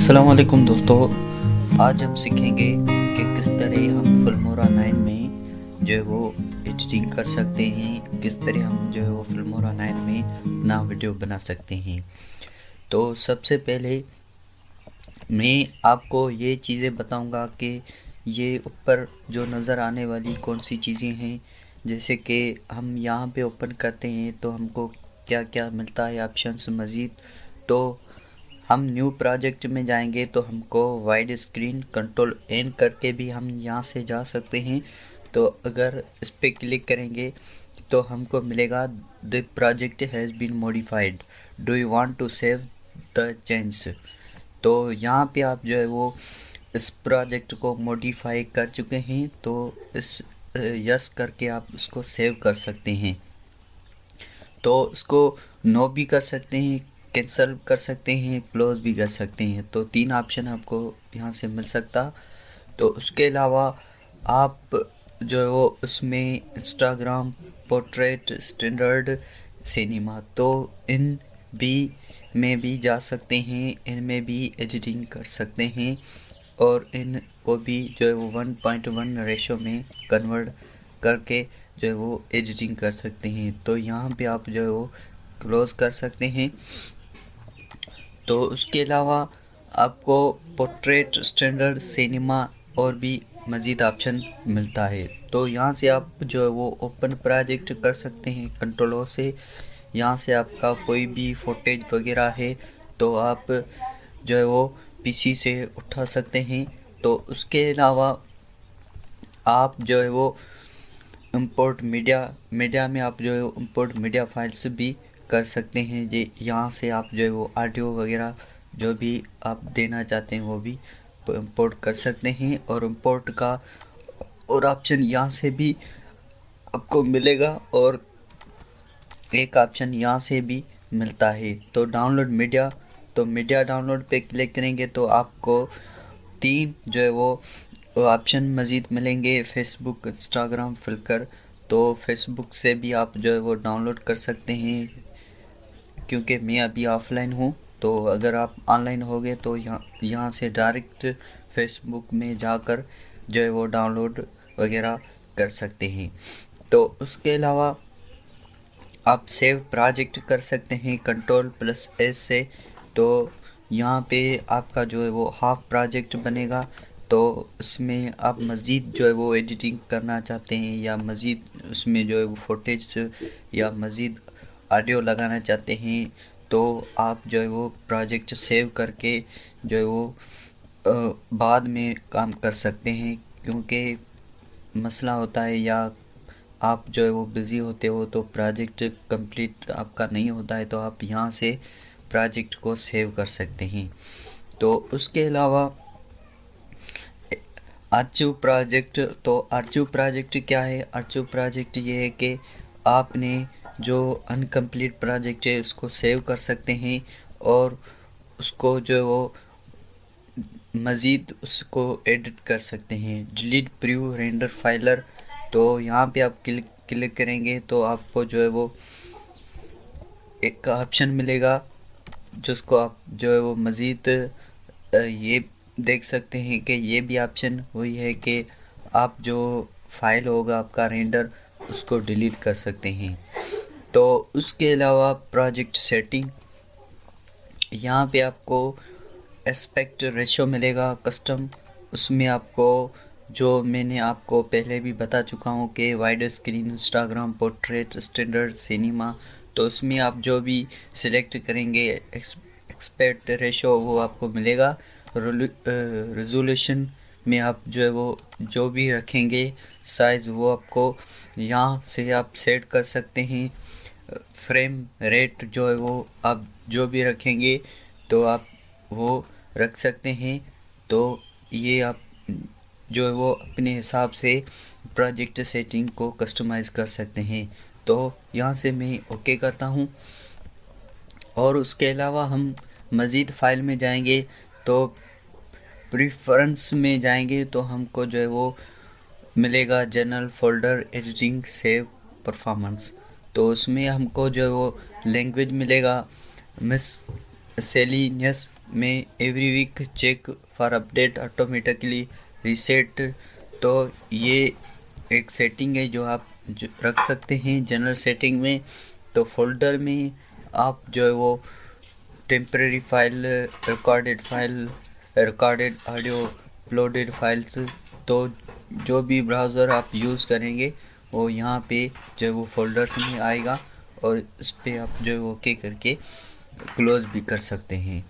अस्सलाम वालेकुम दोस्तों। आज हम सीखेंगे कि किस तरह हम फिल्मोरा 9 में जो है वो एडिटिंग कर सकते हैं, किस तरह हम जो है वो फिल्मोरा 9 में अपना वीडियो बना सकते हैं। तो सबसे पहले मैं आपको ये चीज़ें बताऊंगा कि ये ऊपर जो नज़र आने वाली कौन सी चीज़ें हैं। जैसे कि हम यहाँ पे ओपन करते हैं तो हमको क्या क्या मिलता है ऑप्शंस मज़ीद। तो हम न्यू प्रोजेक्ट में जाएंगे तो हमको वाइड स्क्रीन कंट्रोल एन करके भी हम यहाँ से जा सकते हैं। तो अगर इस पर क्लिक करेंगे तो हमको मिलेगा the project has been modified, do you want to save the change. तो यहाँ पे आप जो है वो इस प्रोजेक्ट को मॉडिफाई कर चुके हैं तो इस यस करके आप उसको सेव कर सकते हैं। तो इसको नो भी कर सकते हैं, कैंसिल कर सकते हैं, क्लोज भी कर सकते हैं। तो 3 ऑप्शन आपको यहाँ से मिल सकता। तो उसके अलावा आप जो है वो उसमें इंस्टाग्राम, पोर्ट्रेट, स्टैंडर्ड, सिनेमा, तो इन भी में भी जा सकते हैं, इनमें भी एडिटिंग कर सकते हैं और इन को भी जो है वो 1.1 रेशो में कन्वर्ट करके जो है वो एडिटिंग कर सकते हैं। तो यहाँ पे आप जो है वो क्लोज कर सकते हैं। तो उसके अलावा आपको पोर्ट्रेट, स्टैंडर्ड, सिनेमा और भी मज़ीद ऑप्शन मिलता है। तो यहाँ से आप जो है वो ओपन प्रोजेक्ट कर सकते हैं कंट्रोलों से। यहाँ से आपका कोई भी फुटेज वगैरह है तो आप जो है वो पीसी से उठा सकते हैं। तो उसके अलावा आप जो है वो इंपोर्ट मीडिया में आप जो है इंपोर्ट मीडिया फाइल्स भी कर सकते हैं। ये यहाँ से आप जो है वो ऑडियो वगैरह जो भी आप देना चाहते हैं वो भी इंपोर्ट कर सकते हैं। और इंपोर्ट का और ऑप्शन यहाँ से भी आपको मिलेगा और एक ऑप्शन यहाँ से भी मिलता है। तो डाउनलोड मीडिया, तो मीडिया डाउनलोड पे क्लिक करेंगे तो आपको 3 जो है वो ऑप्शन मज़ीद मिलेंगे, फेसबुक, इंस्टाग्राम, फ्लिकर। तो फेसबुक से भी आप जो है वो डाउनलोड कर सकते हैं क्योंकि मैं अभी ऑफलाइन हूँ। तो अगर आप ऑनलाइन होगे तो यहाँ से डायरेक्ट फेसबुक में जाकर जो है वो डाउनलोड वगैरह कर सकते हैं। तो उसके अलावा आप सेव प्रोजेक्ट कर सकते हैं कंट्रोल+S से। तो यहाँ पे आपका जो है वो हाफ प्रोजेक्ट बनेगा। तो उसमें आप मज़ीद जो है वो एडिटिंग करना चाहते हैं या मज़ीद उसमें जो है वो फुटेज या मज़ीद ऑडियो लगाना चाहते हैं तो आप जो है वो प्रोजेक्ट सेव करके जो है वो बाद में काम कर सकते हैं। क्योंकि मसला होता है या आप जो है वो बिज़ी होते हो तो प्रोजेक्ट कंप्लीट आपका नहीं होता है तो आप यहाँ से प्रोजेक्ट को सेव कर सकते हैं। तो उसके अलावा आर्चिव प्रोजेक्ट, तो आर्चिव प्रोजेक्ट क्या है? आर्चिव प्रोजेक्ट ये है कि आपने जो अनकम्प्लीट प्रोजेक्ट है उसको सेव कर सकते हैं और उसको जो है वो मज़ीद उसको एडिट कर सकते हैं। डिलीट प्रीव्यू रेंडर फाइलर, तो यहाँ पे आप क्लिक करेंगे तो आपको जो है वो एक ऑप्शन मिलेगा जिसको आप जो है वो मज़ीद ये देख सकते हैं कि ये भी ऑप्शन वही है कि आप जो फाइल होगा आपका रेंडर उसको डिलीट कर सकते हैं। तो उसके अलावा प्रोजेक्ट सेटिंग, यहाँ पे आपको एस्पेक्ट रेशो मिलेगा कस्टम। उसमें आपको जो मैंने आपको पहले भी बता चुका हूँ कि wide screen, Instagram, portrait, standard, cinema, तो उसमें आप जो भी सिलेक्ट करेंगे एस्पेक्ट रेशो वो आपको मिलेगा। रेजोल्यूशन में आप जो है वो जो भी रखेंगे साइज़ वो आपको यहाँ से आप सेट कर सकते हैं। फ्रेम रेट जो है वो आप जो भी रखेंगे तो आप वो रख सकते हैं। तो ये आप जो है वो अपने हिसाब से प्रोजेक्ट सेटिंग को कस्टमाइज़ कर सकते हैं। तो यहाँ से मैं ओके करता हूँ और उसके अलावा हम मज़ीद फाइल में जाएंगे तो प्रेफरेंस में जाएंगे तो हमको जो है वो मिलेगा general folder, editing, save, performance. तो उसमें हमको जो है वो लैंग्वेज मिलेगा मिससेलेनियस में every week check for update automatically reset. तो ये एक सेटिंग है जो आप रख सकते हैं जनरल सेटिंग में। तो फोल्डर में आप जो है वो temporary file, recorded audio, uploaded files, तो जो भी ब्राउज़र आप यूज़ करेंगे वो यहाँ पे जो है वो फोल्डर्स में आएगा, और इस पर आप जो है वो ओके करके क्लोज भी कर सकते हैं।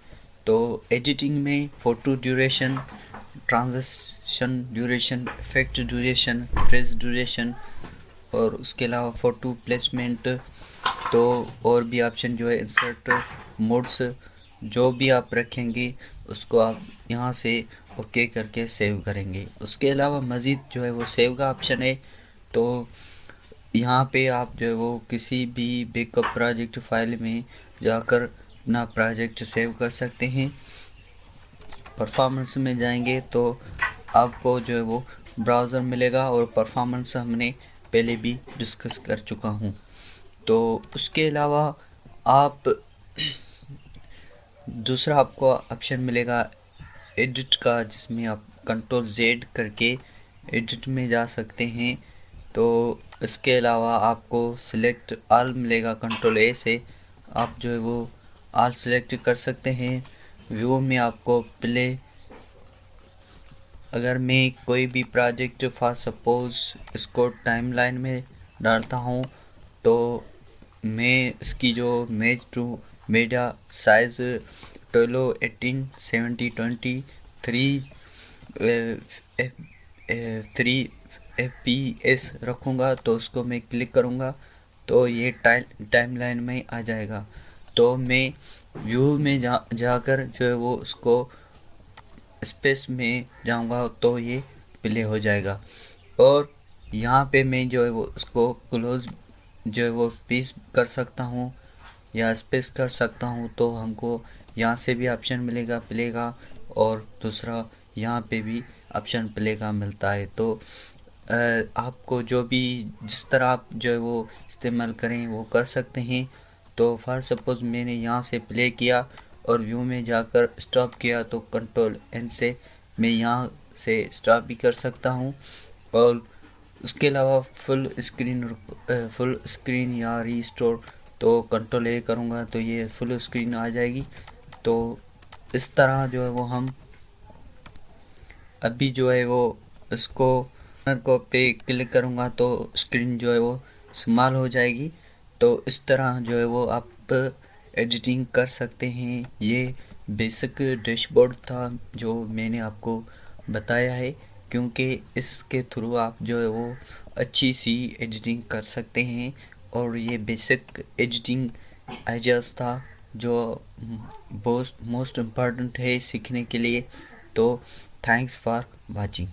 तो एडिटिंग में photo duration, transition duration, effect duration, phrase duration, और उसके अलावा फ़ोटो प्लेसमेंट, तो और भी ऑप्शन जो है इंसर्ट मोड्स, जो भी आप रखेंगे उसको आप यहाँ से ओके करके सेव करेंगे। उसके अलावा मज़ीद जो है वो सेव का ऑप्शन है। तो यहाँ पे आप जो है वो किसी भी बैकअप प्रोजेक्ट फाइल में जाकर अपना प्रोजेक्ट सेव कर सकते हैं। परफॉर्मेंस में जाएंगे तो आपको जो है वो ब्राउज़र मिलेगा, और परफॉर्मेंस हमने पहले भी डिस्कस कर चुका हूँ। तो उसके अलावा आप दूसरा आपको ऑप्शन मिलेगा एडिट का, जिसमें आप कंट्रोल जेड करके एडिट में जा सकते हैं। तो इसके अलावा आपको सिलेक्ट ऑल मिलेगा, कंट्रोल ए से आप जो है वो ऑल सिलेक्ट कर सकते हैं। व्यू में आपको प्ले, अगर मैं कोई भी प्रोजेक्ट फॉर सपोज इसको टाइमलाइन में डालता हूँ, तो मैं इसकी जो match to media size 1280 FPS रखूँगा। तो उसको मैं क्लिक करूँगा तो ये टाइमलाइन में आ जाएगा। तो मैं व्यू में जाकर जो है वो उसको स्पेस में जाऊँगा तो ये प्ले हो जाएगा। और यहाँ पे मैं जो है वो उसको क्लोज जो है वो पीस कर सकता हूँ या स्पेस कर सकता हूँ। तो हमको यहाँ से भी ऑप्शन मिलेगा प्ले का, और दूसरा यहाँ पे भी ऑप्शन प्ले का मिलता है। तो आपको जो भी जिस तरह आप जो है वो इस्तेमाल करें वो कर सकते हैं। तो फॉर सपोज़ मैंने यहाँ से प्ले किया और व्यू में जाकर स्टॉप किया, तो कंट्रोल एन से मैं यहाँ से स्टॉप भी कर सकता हूँ। और उसके अलावा फुल स्क्रीन या रीस्टोर, तो कंट्रोल ए करूँगा तो ये फुल स्क्रीन आ जाएगी। तो इस तरह जो है वो हम अभी जो है वो इसको को पे क्लिक करूँगा तो स्क्रीन जो है वो स्मॉल हो जाएगी। तो इस तरह जो है वो आप एडिटिंग कर सकते हैं। ये बेसिक डैशबोर्ड था जो मैंने आपको बताया है, क्योंकि इसके थ्रू आप जो है वो अच्छी सी एडिटिंग कर सकते हैं। और ये बेसिक एडिटिंग आइडियाज़ था जो बहुत मोस्ट इम्पॉर्टेंट है सीखने के लिए। तो थैंक्स फॉर वाचिंग।